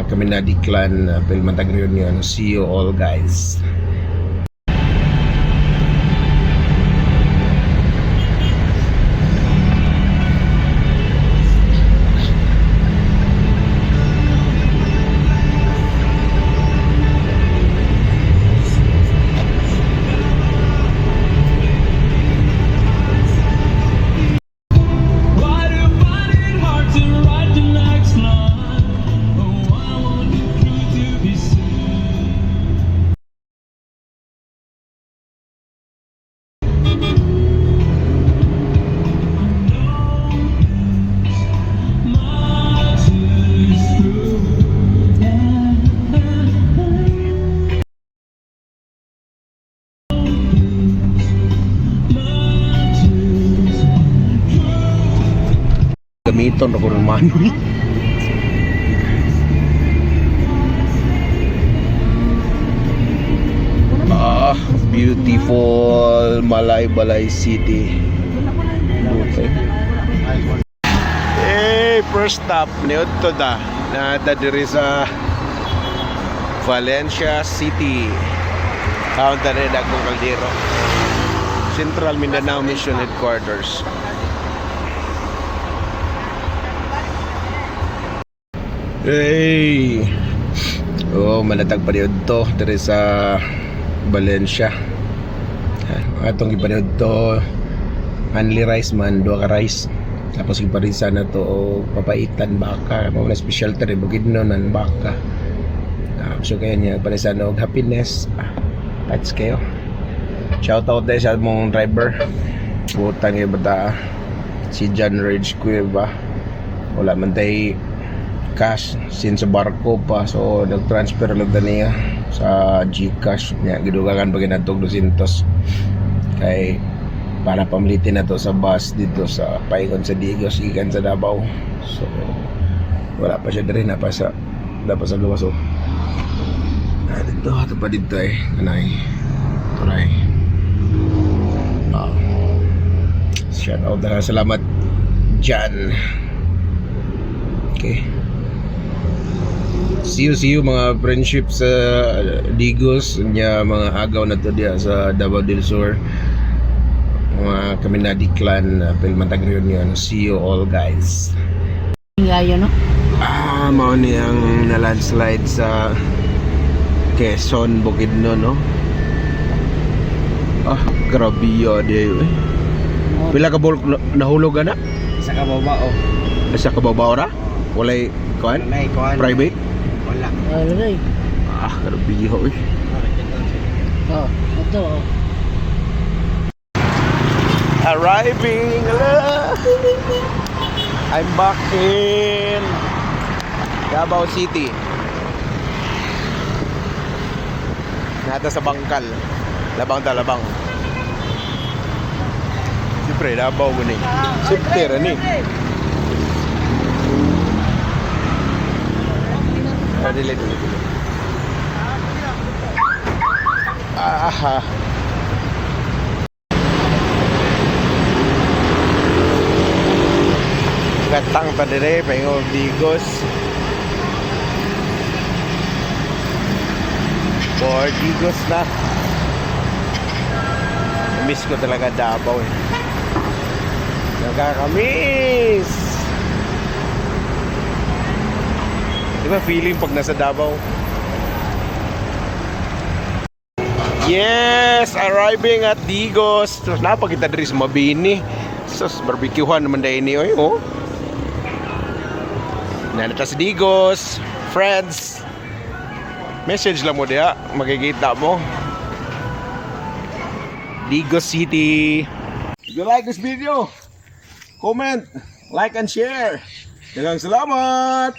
Kaminadi Clan Pilmantag Reunion. See you all, guys. Gamiton ako ng manoy. Beautiful Malaybalay City. Okay. Hey, first stop niyo to da. Nada diri sa Valencia City. Kaunta ni Dagong Caldero. Central Mindanao Mission Headquarters. Hey! Oh, malatag pa rin to diri sa Valencia. Atong ipanood to only rice man, dua ka rice. Tapos iparisa na to o papaitan baka. Mga na special to rin, bukid nun baka. So kaya niya, parisa na og happiness. That's kayo. Shout out tayo sa mong driver. Butang yung bata. Si John Rage Cueva. Wala man tayo cash since sa barko pa, so nag-transfer lang niya sa GCash niya, gidugangan pa ginatog 200 kay para pamilitin na to sa bus dito sa Paingon sa Digos ikan sa Davao. So wala pa siya diri na pa sa gawas. So dito ato pa dito kanay turay. Shout out na salamat Jan. Okay. See you mga friendship sa Digos nya mga agaw na to diya sa Davao del Sur, mga Kaminadi Clan Pilmantag Reunion. See you all, guys. Ngayon no? Mao ni ang na-landslide sa Quezon, Bukidnon, no? Grabe yun Pila ka bulk nahulog na? Sa kababa Sa kababa ora? Walay kuan? Private? Wala. Wala. Grabe yun ito Arriving! I'm back in Davao City. Nata sa Bangkal. Labang. Siyempre, Davao guni. Siyempre, ni. Dili. Gatang pa dire, Paingon Digos. For Digos na. Miss ko talaga Davao Nagkakamiss. Diba feeling pag nasa Davao? Yes! Arriving at Digos. Napakita diri sa Mabini. Sus, barbecuehan naman dahil ni Nanata sa Digos. Friends, message lang mo diya. Makikita mo Digos City. If you like this video, comment, like and share. Daghang salamat.